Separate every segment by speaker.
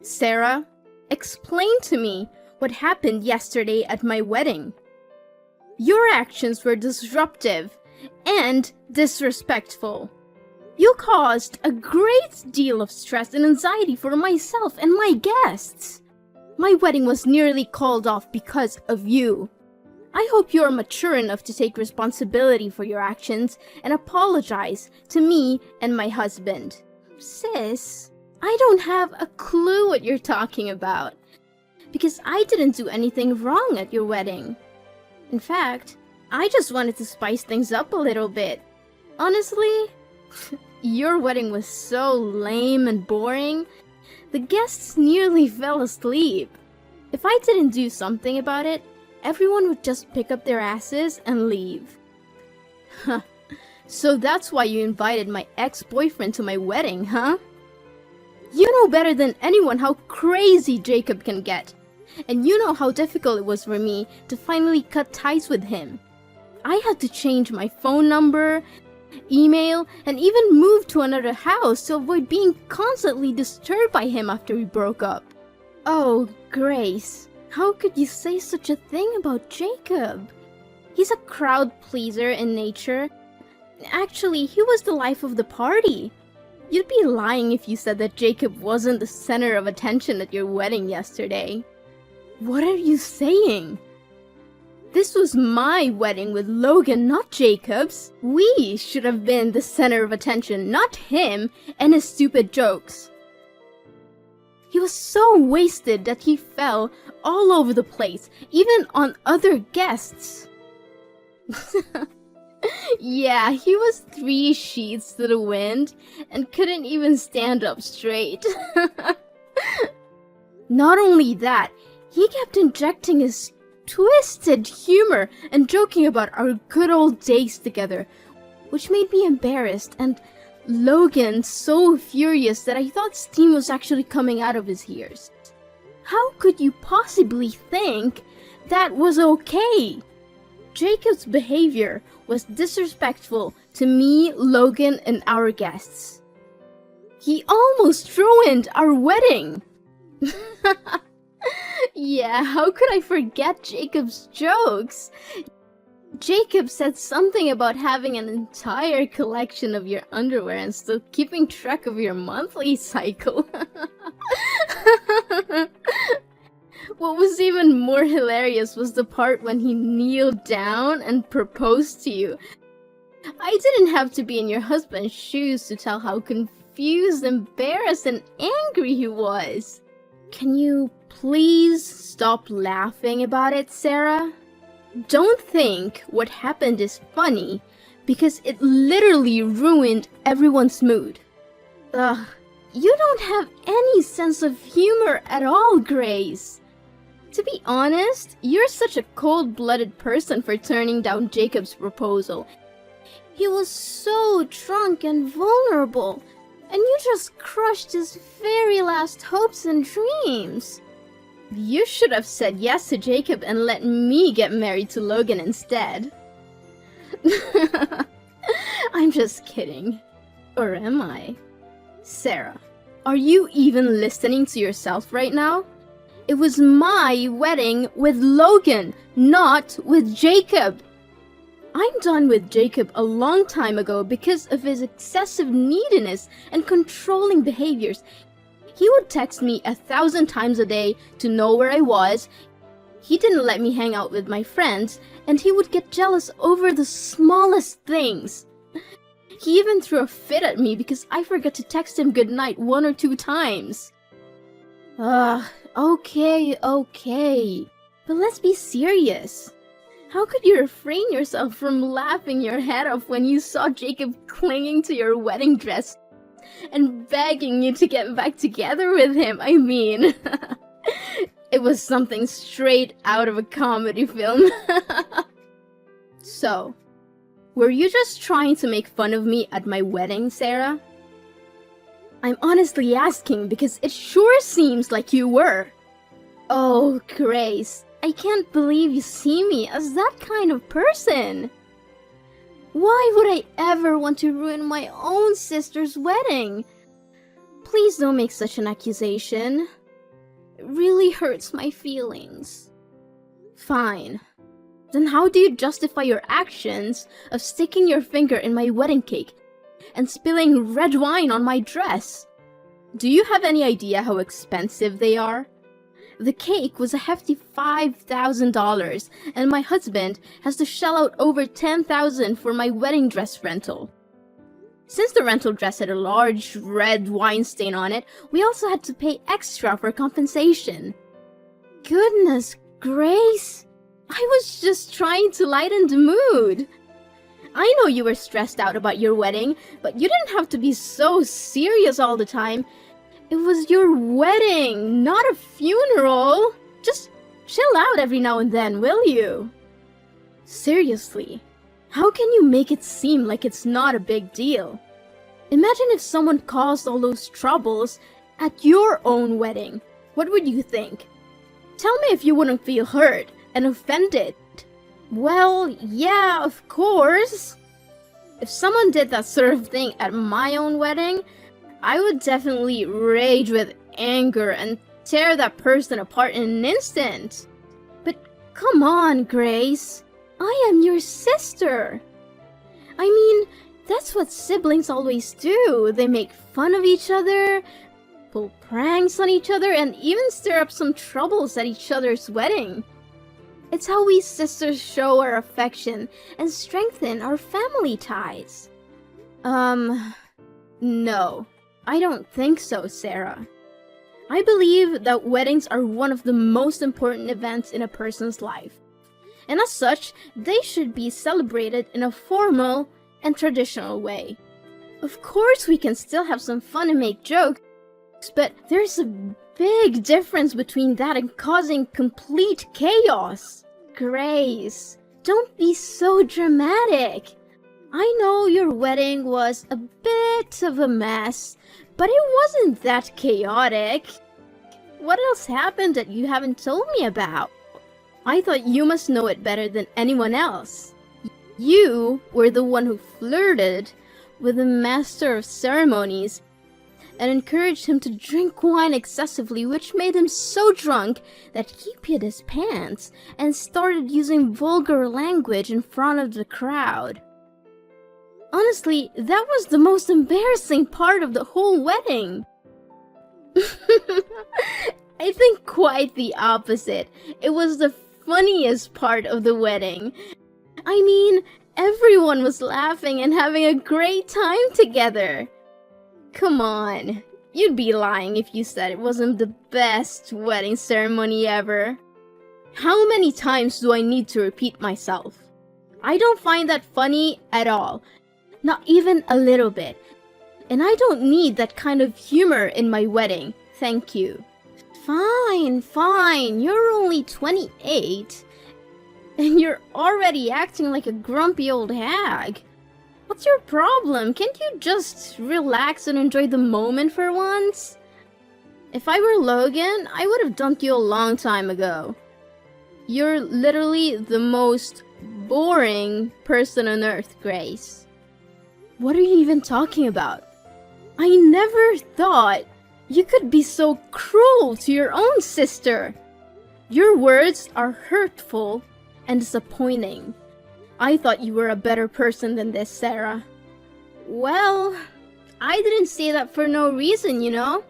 Speaker 1: Sarah, explain to me what happened yesterday at my wedding. Your actions were disruptive and disrespectful. You caused a great deal of stress and anxiety for myself and my guests. My wedding was nearly called off because of you. I hope you are mature enough to take responsibility for your actions and apologize to me and my husband. Sis, I don't have a clue what you're talking about, because I didn't do anything wrong at your wedding. In fact, I just wanted to spice things up a little bit. Honestly, your wedding was so lame and boring, the guests nearly fell asleep. If I didn't do something about it, everyone would just pick up their asses and leave. Huh. So that's why you invited my ex-boyfriend to my wedding, huh? You know better than anyone how crazy Jacob can get. And you know how difficult it was for me to finally cut ties with him. I had to change my phone number, email, and even move to another house to avoid being constantly disturbed by him after we broke up. Oh, Grace, how could you say such a thing about Jacob? He's a crowd pleaser in nature. Actually, he was the life of the party. You'd be lying if you said that Jacob wasn't the center of attention at your wedding yesterday. What are you saying? This was my wedding with Logan, not Jacob's. We should have been the center of attention, not him and his stupid jokes. He was so wasted that he fell all over the place, even on other guests. Yeah, he was 3 sheets to the wind and couldn't even stand up straight. Not only that, he kept injecting his twisted humor and joking about our good old days together, which made me embarrassed and Logan so furious that I thought steam was actually coming out of his ears. How could you possibly think that was okay? Jacob's behavior was disrespectful to me, Logan, and our guests. He almost ruined our wedding! Yeah, how could I forget Jacob's jokes? Jacob said something about having an entire collection of your underwear and still keeping track of your monthly cycle. What was even more hilarious was the part when he kneeled down and proposed to you. I didn't have to be in your husband's shoes to tell how confused, embarrassed, and angry he was. Can you please stop laughing about it, Sarah? Don't think what happened is funny, because it literally ruined everyone's mood. Ugh, you don't have any sense of humor at all, Grace. To be honest, you're such a cold-blooded person for turning down Jacob's proposal. He was so drunk and vulnerable, and you just crushed his very last hopes and dreams. You should have said yes to Jacob and let me get married to Logan instead. I'm just kidding. Or am I? Sarah, are you even listening to yourself right now? It was my wedding with Logan, not with Jacob. I'm done with Jacob a long time ago because of his excessive neediness and controlling behaviors. He would text me 1,000 times a day to know where I was. He didn't let me hang out with my friends, and he would get jealous over the smallest things. He even threw a fit at me because I forgot to text him goodnight 1 or 2 times. Okay. But let's be serious. How could you refrain yourself from laughing your head off when you saw Jacob clinging to your wedding dress and begging you to get back together with him? I mean, it was something straight out of a comedy film. So, were you just trying to make fun of me at my wedding, Sarah? I'm honestly asking because it sure seems like you were. Oh, Grace, I can't believe you see me as that kind of person. Why would I ever want to ruin my own sister's wedding? Please don't make such an accusation. It really hurts my feelings. Fine. Then how do you justify your actions of sticking your finger in my wedding cake and spilling red wine on my dress? Do you have any idea how expensive they are? The cake was a hefty $5,000, and my husband has to shell out over $10,000 for my wedding dress rental. Since the rental dress had a large red wine stain on it, we also had to pay extra for compensation. Goodness grace! I was just trying to lighten the mood. I know you were stressed out about your wedding, but you didn't have to be so serious all the time. It was your wedding, not a funeral. Just chill out every now and then, will you? Seriously, how can you make it seem like it's not a big deal? Imagine if someone caused all those troubles at your own wedding. What would you think? Tell me if you wouldn't feel hurt and offended. Well, yeah, of course. If someone did that sort of thing at my own wedding, I would definitely rage with anger and tear that person apart in an instant. But come on, Grace. I am your sister. I mean, that's what siblings always do. They make fun of each other, pull pranks on each other, and even stir up some troubles at each other's wedding. It's how we sisters show our affection and strengthen our family ties. No. I don't think so, Sarah. I believe that weddings are one of the most important events in a person's life. And as such, they should be celebrated in a formal and traditional way. Of course, we can still have some fun and make jokes, but there's a big difference between that and causing complete chaos. Grace, don't be so dramatic. I know your wedding was a bit of a mess, but it wasn't that chaotic. What else happened that you haven't told me about? I thought you must know it better than anyone else. You were the one who flirted with the master of ceremonies and encouraged him to drink wine excessively, which made him so drunk that he peed his pants and started using vulgar language in front of the crowd. Honestly, that was the most embarrassing part of the whole wedding. I think quite the opposite. It was the funniest part of the wedding. I mean, everyone was laughing and having a great time together. Come on, you'd be lying if you said it wasn't the best wedding ceremony ever. How many times do I need to repeat myself? I don't find that funny at all. Not even a little bit. And I don't need that kind of humor in my wedding, thank you. Fine, you're only 28. And you're already acting like a grumpy old hag. What's your problem? Can't you just relax and enjoy the moment for once? If I were Logan, I would have dumped you a long time ago. You're literally the most boring person on earth, Grace. What are you even talking about? I never thought you could be so cruel to your own sister. Your words are hurtful and disappointing. I thought you were a better person than this, Sarah. Well, I didn't say that for no reason, you know?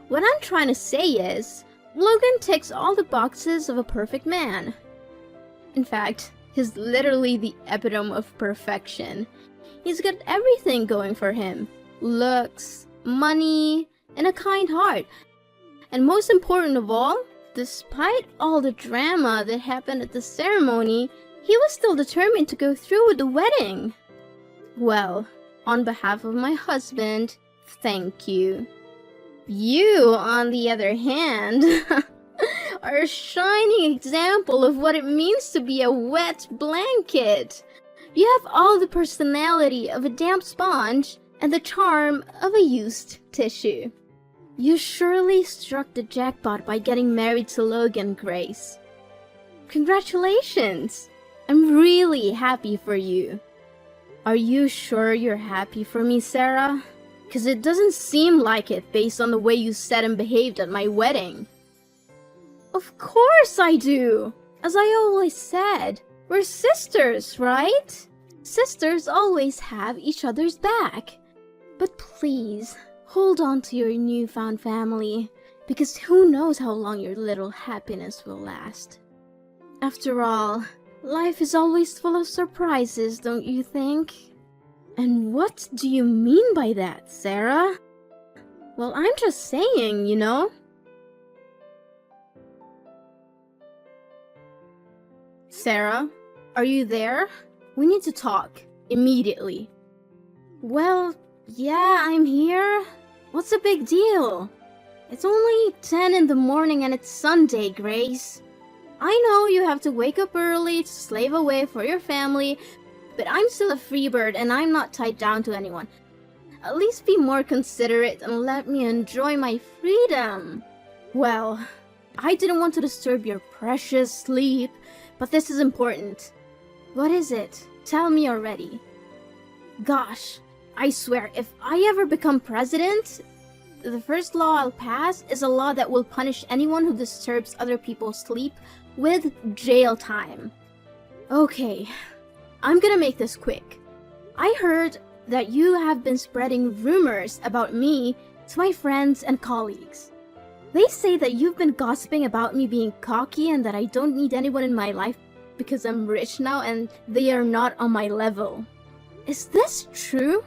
Speaker 1: What I'm trying to say is, Logan ticks all the boxes of a perfect man. In fact, he's literally the epitome of perfection. He's got everything going for him. Looks, money, and a kind heart. And most important of all, despite all the drama that happened at the ceremony, he was still determined to go through with the wedding. Well, on behalf of my husband, thank you. You, on the other hand, are a shining example of what it means to be a wet blanket. You have all the personality of a damp sponge and the charm of a used tissue. You surely struck the jackpot by getting married to Logan, Grace. Congratulations! I'm really happy for you. Are you sure you're happy for me, Sarah? 'Cause it doesn't seem like it based on the way you said and behaved at my wedding. Of course I do! As I always said, we're sisters, right? Sisters always have each other's back. But please, hold on to your newfound family, because who knows how long your little happiness will last. After all, life is always full of surprises, don't you think? And what do you mean by that, Sarah? Well, I'm just saying, you know? Sarah, are you there? We need to talk, immediately. Well, yeah, I'm here. What's the big deal? It's only 10 in the morning and it's Sunday, Grace. I know you have to wake up early to slave away for your family, but I'm still a free bird and I'm not tied down to anyone. At least be more considerate and let me enjoy my freedom. Well, I didn't want to disturb your precious sleep, but this is important. What is it? Tell me already. Gosh, I swear, if I ever become president, the first law I'll pass is a law that will punish anyone who disturbs other people's sleep with jail time. Okay, I'm gonna make this quick. I heard that you have been spreading rumors about me to my friends and colleagues. They say that you've been gossiping about me being cocky and that I don't need anyone in my life because I'm rich now and they are not on my level. Is this true?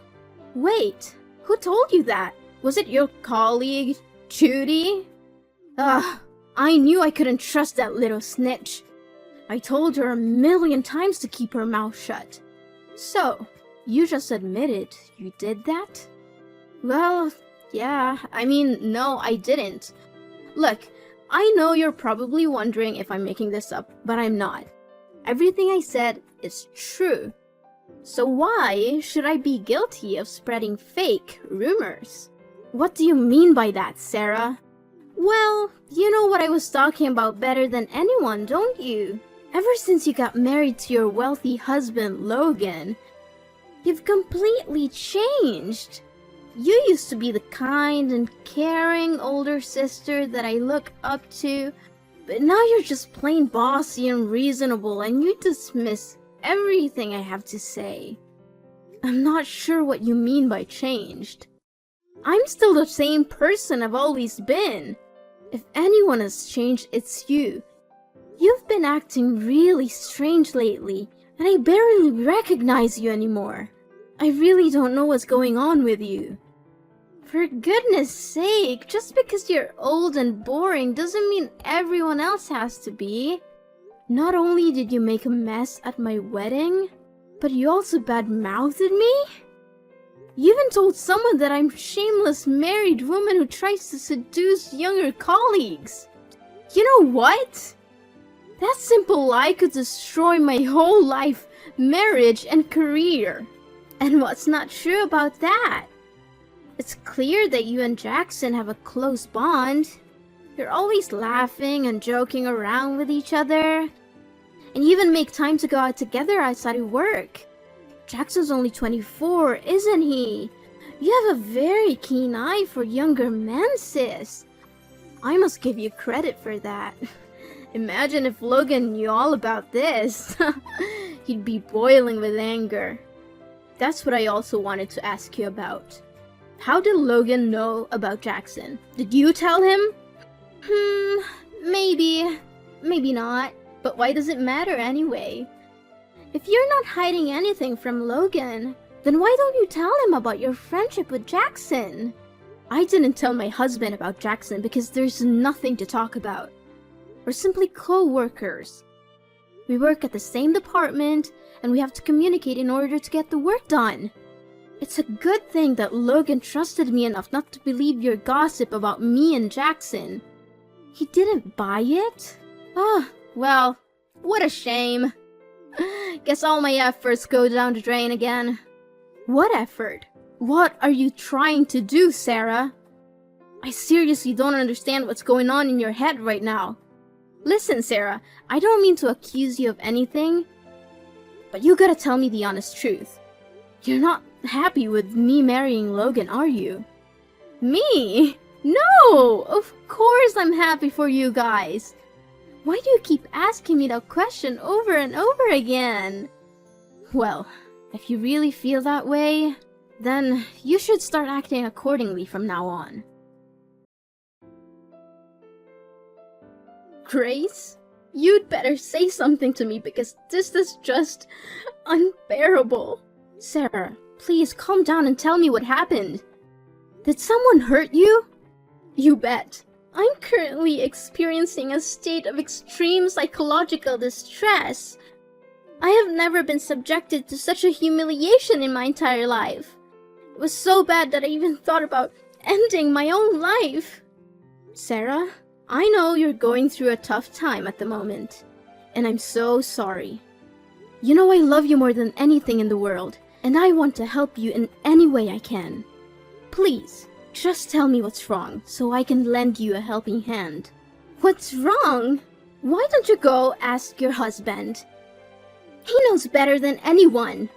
Speaker 1: Wait, who told you that? Was it your colleague, Judy? I knew I couldn't trust that little snitch. I told her a million times to keep her mouth shut. So, you just admitted you did that? Well, yeah, I mean, no, I didn't. Look, I know you're probably wondering if I'm making this up, but I'm not. Everything I said is true. So why should I be guilty of spreading fake rumors? What do you mean by that, Sarah? Well, you know what I was talking about better than anyone, don't you? Ever since you got married to your wealthy husband, Logan, you've completely changed. You used to be the kind and caring older sister that I look up to, but now you're just plain bossy and reasonable and you dismiss everything I have to say. I'm not sure what you mean by changed. I'm still the same person I've always been. If anyone has changed, it's you. You've been acting really strange lately, and I barely recognize you anymore. I really don't know what's going on with you. For goodness sake, just because you're old and boring doesn't mean everyone else has to be. Not only did you make a mess at my wedding, but you also bad-mouthed me? You even told someone that I'm a shameless married woman who tries to seduce younger colleagues. You know what? That simple lie could destroy my whole life, marriage, and career. And what's not true about that? It's clear that you and Jackson have a close bond. You're always laughing and joking around with each other. And you even make time to go out together outside of work. Jackson's only 24, isn't he? You have a very keen eye for younger men, sis. I must give you credit for that. Imagine if Logan knew all about this. He'd be boiling with anger. That's what I also wanted to ask you about. How did Logan know about Jackson? Did you tell him? Maybe. Maybe not. But why does it matter anyway? If you're not hiding anything from Logan, then why don't you tell him about your friendship with Jackson? I didn't tell my husband about Jackson because there's nothing to talk about. We're simply co-workers. We work at the same department, and we have to communicate in order to get the work done. It's a good thing that Logan trusted me enough not to believe your gossip about me and Jackson. He didn't buy it? Well, what a shame. Guess all my efforts go down the drain again. What effort? What are you trying to do, Sarah? I seriously don't understand what's going on in your head right now. Listen, Sarah, I don't mean to accuse you of anything, but you gotta tell me the honest truth. You're not happy with me marrying Logan, are you? Me? No! Of course I'm happy for you guys. Why do you keep asking me that question over and over again? Well, if you really feel that way, then you should start acting accordingly from now on. Grace, you'd better say something to me because this is just unbearable. Sarah, please calm down and tell me what happened. Did someone hurt you? You bet. I'm currently experiencing a state of extreme psychological distress. I have never been subjected to such a humiliation in my entire life. It was so bad that I even thought about ending my own life. Sarah, I know you're going through a tough time at the moment, and I'm so sorry. You know I love you more than anything in the world, and I want to help you in any way I can. Please, just tell me what's wrong so I can lend you a helping hand. What's wrong? Why don't you go ask your husband? He knows better than anyone.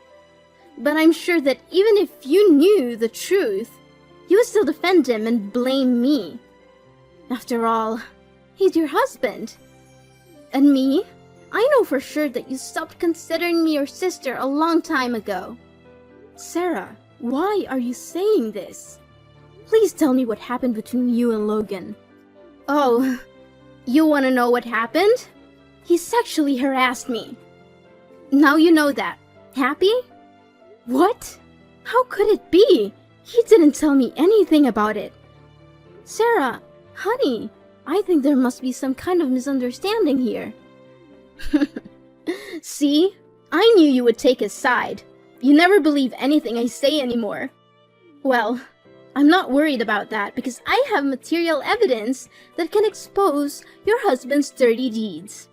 Speaker 1: But I'm sure that even if you knew the truth, you would still defend him and blame me. After all, he's your husband. And me? I know for sure that you stopped considering me your sister a long time ago. Sarah, why are you saying this? Please tell me what happened between you and Logan. Oh, you want to know what happened? He sexually harassed me. Now you know that. Happy? What? How could it be? He didn't tell me anything about it. Sarah, honey, I think there must be some kind of misunderstanding here. See? I knew you would take his side. You never believe anything I say anymore. Well, I'm not worried about that because I have material evidence that can expose your husband's dirty deeds.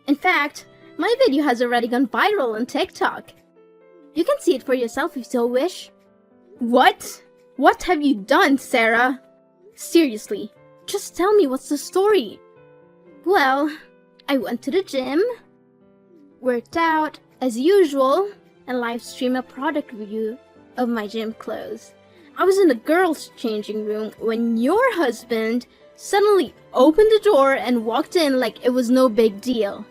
Speaker 1: In fact, my video has already gone viral on TikTok. You can see it for yourself if you so wish. What? What have you done, Sarah? Seriously, just tell me what's the story. Well, I went to the gym, worked out as usual, and live streamed a product review of my gym clothes. I was in the girls' changing room when your husband suddenly opened the door and walked in like it was no big deal.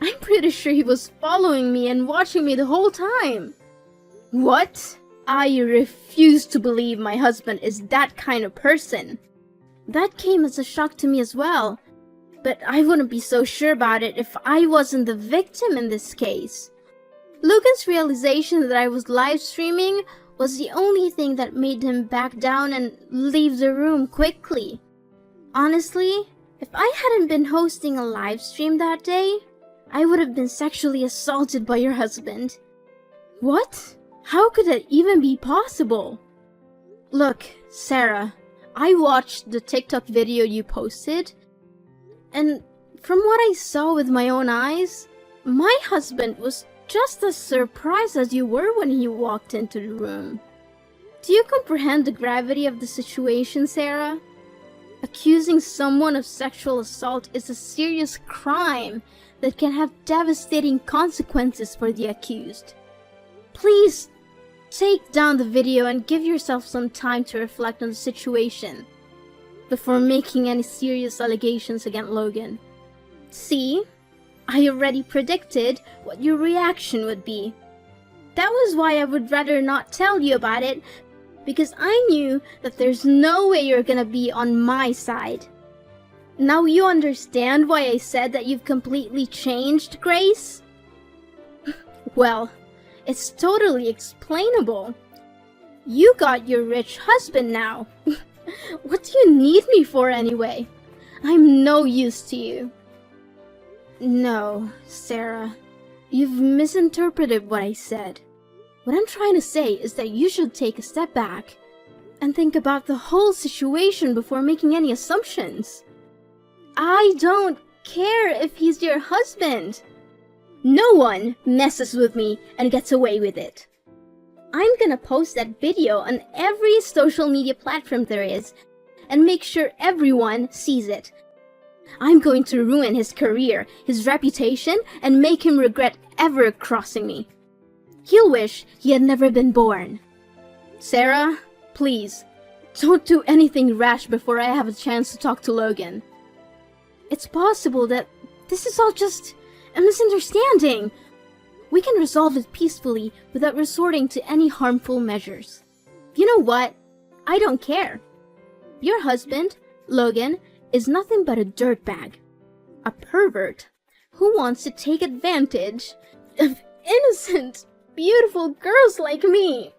Speaker 1: I'm pretty sure he was following me and watching me the whole time. What? I refuse to believe my husband is that kind of person. That came as a shock to me as well, but I wouldn't be so sure about it if I wasn't the victim in this case. Logan's realization that I was live streaming was the only thing that made him back down and leave the room quickly. Honestly, if I hadn't been hosting a live stream that day, I would have been sexually assaulted by your husband. What? How could that even be possible? Look, Sarah, I watched the TikTok video you posted, and from what I saw with my own eyes, my husband was just as surprised as you were when he walked into the room. Do you comprehend the gravity of the situation, Sarah? Accusing someone of sexual assault is a serious crime that can have devastating consequences for the accused. Please, take down the video and give yourself some time to reflect on the situation before making any serious allegations against Logan. See? I already predicted what your reaction would be. That was why I would rather not tell you about it, because I knew that there's no way you're gonna be on my side. Now you understand why I said that you've completely changed, Grace? Well, it's totally explainable. You got your rich husband now. What do you need me for anyway? I'm no use to you. No, Sarah, you've misinterpreted what I said. What I'm trying to say is that you should take a step back and think about the whole situation before making any assumptions. I don't care if he's your husband. No one messes with me and gets away with it. I'm gonna post that video on every social media platform there is and make sure everyone sees it. I'm going to ruin his career, his reputation, and make him regret ever crossing me. He'll wish he had never been born. Sarah, please, don't do anything rash before I have a chance to talk to Logan. It's possible that this is all just a misunderstanding. We can resolve it peacefully without resorting to any harmful measures. You know what? I don't care. Your husband, Logan, is nothing but a dirtbag. A pervert who wants to take advantage of innocent, beautiful girls like me.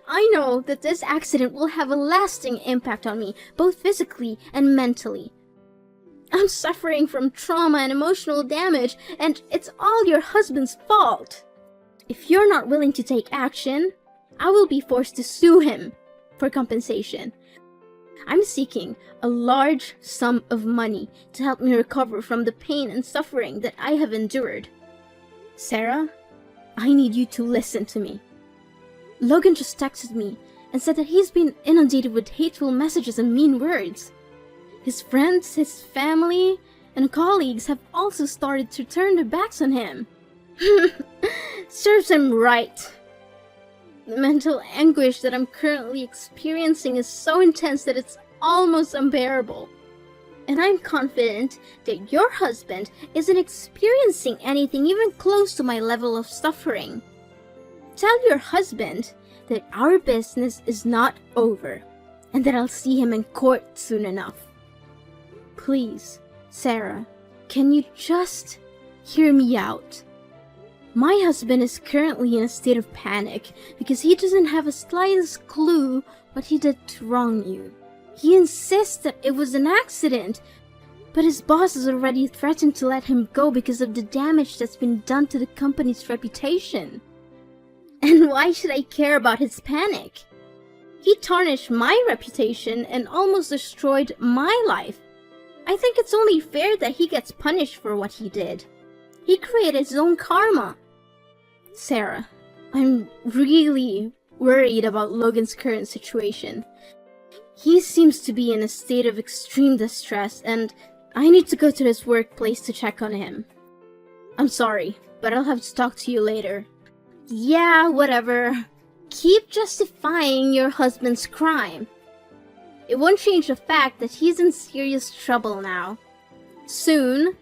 Speaker 1: I know that this accident will have a lasting impact on me, both physically and mentally. I'm suffering from trauma and emotional damage, and it's all your husband's fault. If you're not willing to take action, I will be forced to sue him for compensation. I'm seeking a large sum of money to help me recover from the pain and suffering that I have endured. Sarah, I need you to listen to me. Logan just texted me and said that he's been inundated with hateful messages and mean words. His friends, his family, and colleagues have also started to turn their backs on him. Serves him right. The mental anguish that I'm currently experiencing is so intense that it's almost unbearable. And I'm confident that your husband isn't experiencing anything even close to my level of suffering. Tell your husband that our business is not over and that I'll see him in court soon enough. Please, Sarah, can you just hear me out? My husband is currently in a state of panic because he doesn't have a slightest clue what he did to wrong you. He insists that it was an accident, but his boss has already threatened to let him go because of the damage that's been done to the company's reputation. And why should I care about his panic? He tarnished my reputation and almost destroyed my life. I think it's only fair that he gets punished for what he did. He created his own karma. Sarah, I'm really worried about Logan's current situation. He seems to be in a state of extreme distress, and I need to go to his workplace to check on him. I'm sorry, but I'll have to talk to you later. Yeah, whatever. Keep justifying your husband's crime. It won't change the fact that he's in serious trouble now. Soon,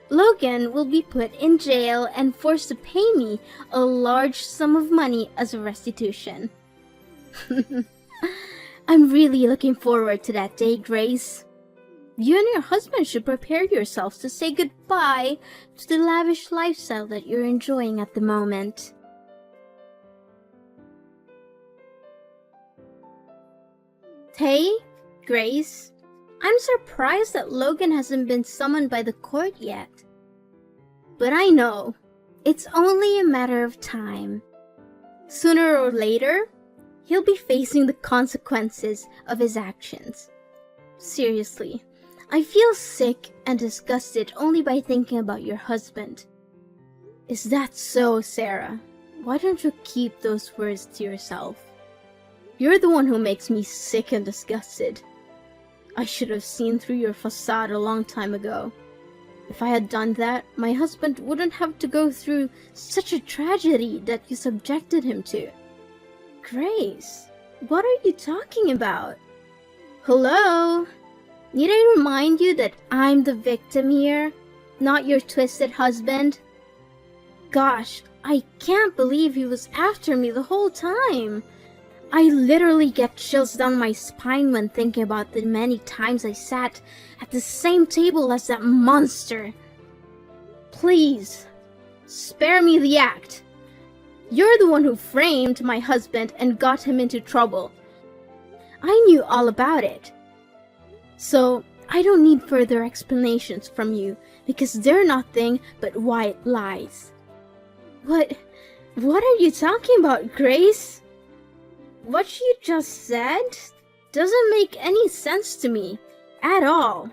Speaker 1: Logan will be put in jail and forced to pay me a large sum of money as a restitution. I'm really looking forward to that day, Grace. You and your husband should prepare yourselves to say goodbye to the lavish lifestyle that you're enjoying at the moment. Hey, Grace. I'm surprised that Logan hasn't been summoned by the court yet. But I know, it's only a matter of time. Sooner or later, he'll be facing the consequences of his actions. Seriously, I feel sick and disgusted only by thinking about your husband. Is that so, Sarah? Why don't you keep those words to yourself? You're the one who makes me sick and disgusted. I should have seen through your facade a long time ago. If I had done that, my husband wouldn't have to go through such a tragedy that you subjected him to. Grace, what are you talking about? Hello? Need I remind you that I'm the victim here, not your twisted husband? Gosh, I can't believe he was after me the whole time. I literally get chills down my spine when thinking about the many times I sat at the same table as that monster. Please, spare me the act. You're the one who framed my husband and got him into trouble. I knew all about it. So, I don't need further explanations from you because they're nothing but white lies. What are you talking about, Grace? What you just said doesn't make any sense to me at all.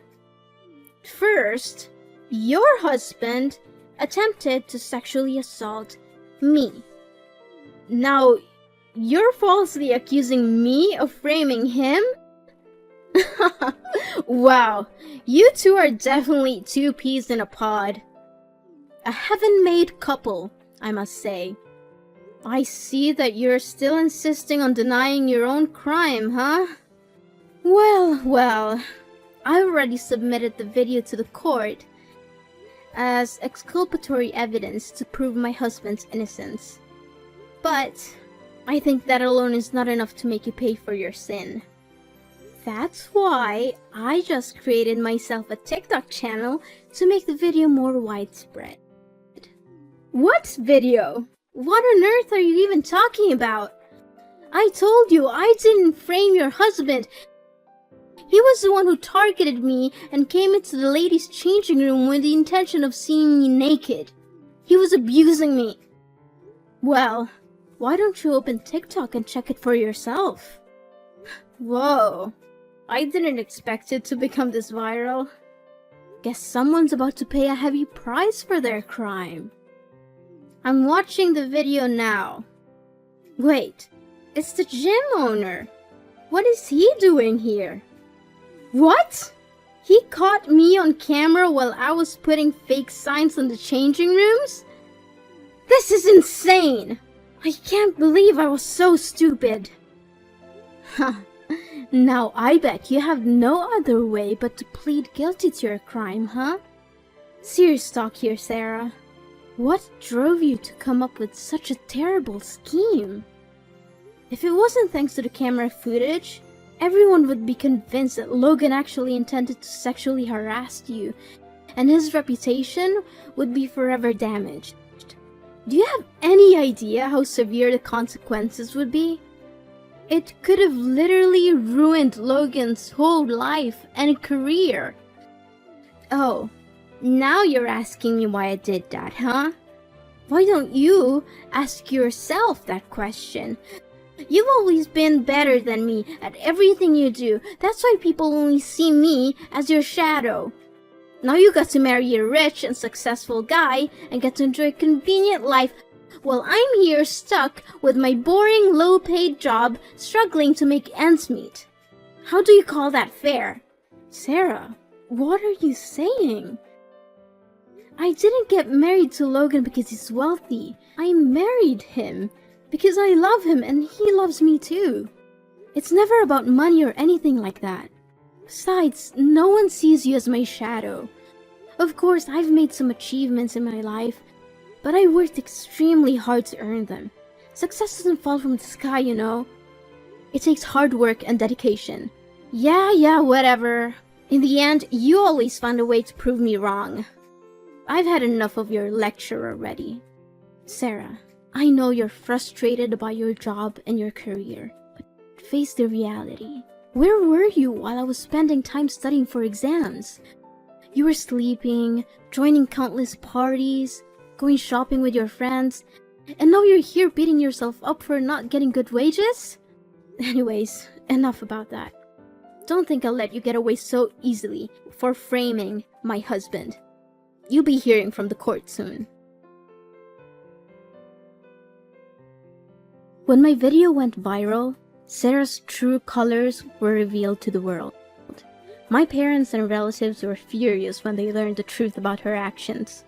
Speaker 1: First, your husband attempted to sexually assault me. Now, you're falsely accusing me of framing him? Wow, you two are definitely two peas in a pod. A heaven-made couple, I must say. I see that you're still insisting on denying your own crime, huh? Well, I already submitted the video to the court as exculpatory evidence to prove my husband's innocence. But I think that alone is not enough to make you pay for your sin. That's why I just created myself a TikTok channel to make the video more widespread. What video? What on earth are you even talking about? I told you I didn't frame your husband. He was the one who targeted me and came into the ladies' changing room with the intention of seeing me naked. He was abusing me. Well, why don't you open TikTok and check it for yourself? Whoa, I didn't expect it to become this viral. Guess someone's about to pay a heavy price for their crime. I'm watching the video now. Wait, it's the gym owner. What is he doing here? What? He caught me on camera while I was putting fake signs on the changing rooms? This is insane! I can't believe I was so stupid. Huh. Now I bet you have no other way but to plead guilty to your crime, huh? Serious talk here, Sarah. What drove you to come up with such a terrible scheme? If it wasn't thanks to the camera footage, everyone would be convinced that Logan actually intended to sexually harass you, and his reputation would be forever damaged. Do you have any idea how severe the consequences would be? It could have literally ruined Logan's whole life and career. Oh, now you're asking me why I did that, huh? Why don't you ask yourself that question? You've always been better than me at everything you do. That's why people only see me as your shadow. Now you got to marry a rich and successful guy and get to enjoy a convenient life while I'm here stuck with my boring, low-paid job, struggling to make ends meet. How do you call that fair? Sarah, what are you saying? I didn't get married to Logan because he's wealthy. I married him because I love him and he loves me too. It's never about money or anything like that. Besides, no one sees you as my shadow. Of course, I've made some achievements in my life, but I worked extremely hard to earn them. Success doesn't fall from the sky, you know. It takes hard work and dedication. Yeah, whatever. In the end, you always find a way to prove me wrong. I've had enough of your lecture already. Sarah, I know you're frustrated about your job and your career, but face the reality. Where were you while I was spending time studying for exams? You were sleeping, joining countless parties, going shopping with your friends, and now you're here beating yourself up for not getting good wages? Anyways, enough about that. Don't think I'll let you get away so easily for framing my husband. You'll be hearing from the court soon. When my video went viral, Sarah's true colors were revealed to the world. My parents and relatives were furious when they learned the truth about her actions.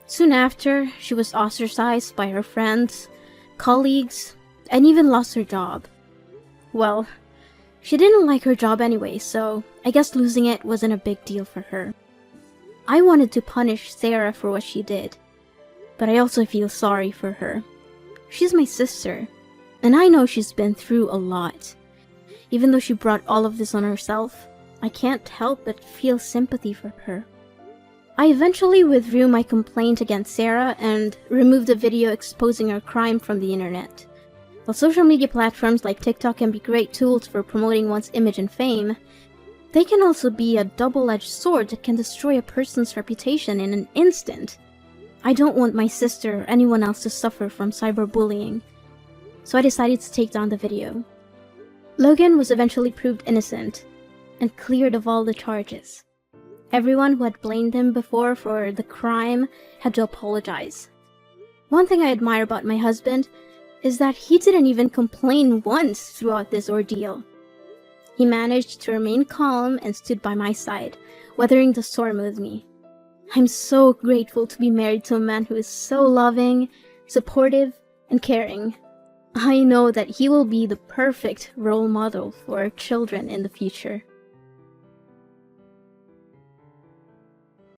Speaker 1: Soon after, she was ostracized by her friends, colleagues, and even lost her job. Well, she didn't like her job anyway, so I guess losing it wasn't a big deal for her. I wanted to punish Sarah for what she did, but I also feel sorry for her. She's my sister, and I know she's been through a lot. Even though she brought all of this on herself, I can't help but feel sympathy for her. I eventually withdrew my complaint against Sarah and removed the video exposing her crime from the internet. While social media platforms like TikTok can be great tools for promoting one's image and fame, they can also be a double-edged sword that can destroy a person's reputation in an instant. I don't want my sister or anyone else to suffer from cyberbullying, so I decided to take down the video. Logan was eventually proved innocent and cleared of all the charges. Everyone who had blamed him before for the crime had to apologize. One thing I admire about my husband is that he didn't even complain once throughout this ordeal. He managed to remain calm and stood by my side, weathering the storm with me. I'm so grateful to be married to a man who is so loving, supportive, and caring. I know that he will be the perfect role model for our children in the future.